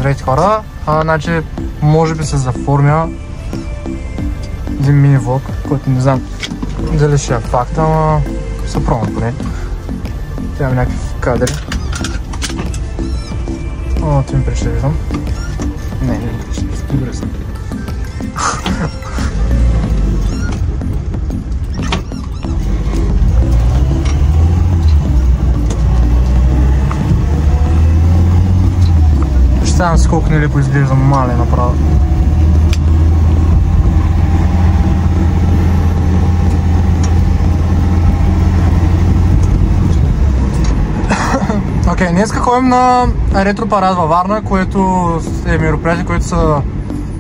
здравейте хора, значи може би се заформя един мини влог, който не знам дали ще е факт, ама се пробвам поне. Имам някакви кадри. О, ти ми прича, виждам. Не ми прича, добре съм. Представям си колко нелепо изглеждам, мале направо. Окей, днеска ходим на Ретро Парад във Варна, което е мероприятие, което се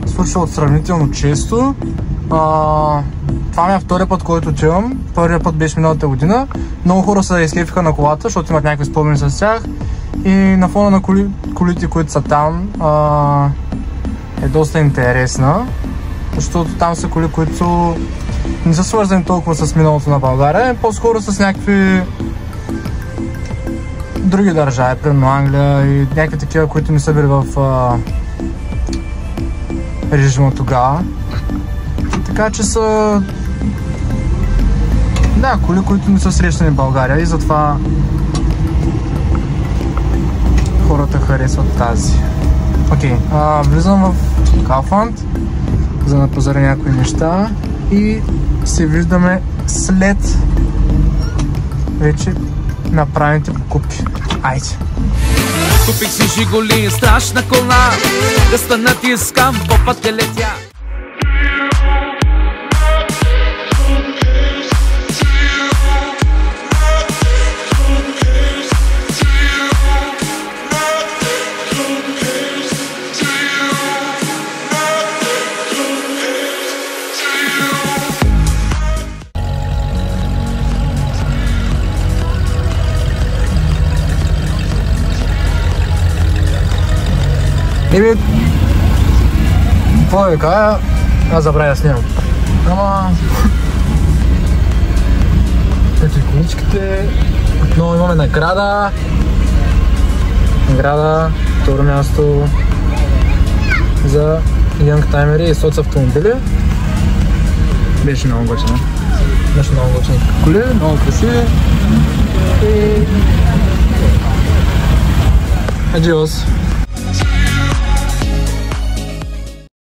случва от сравнително често. Това ми е втория път, който отивам. Първият път беше миналата година. Много хора се изкефиха на колата, защото имат някакви спомени с тях. И на фона на колите, които са там, е доста интересна. Защото там са коли, които не са свързани толкова с миналото на България, по-скоро с някакви други държави, примерно Англия и някакви такива, които не са били в режима тогава. Така че са коли, които не са срещани в България и затова хората харесват тази. Окей, влизам в Kaufland, за да пазаря някои неща и се виждаме след вече направените покупки. Айде! Купих си Жигули, страшна кола, гъста натискам, по пътя летя. Еми, какво да ви кажа, аз забравя да снимам. Ама... ето и количките, отново имаме награда. Награда, второ място за Youngtimer и соц автомобили. Беше много готино. Беше много готино коли, много красиви. И... Адиос!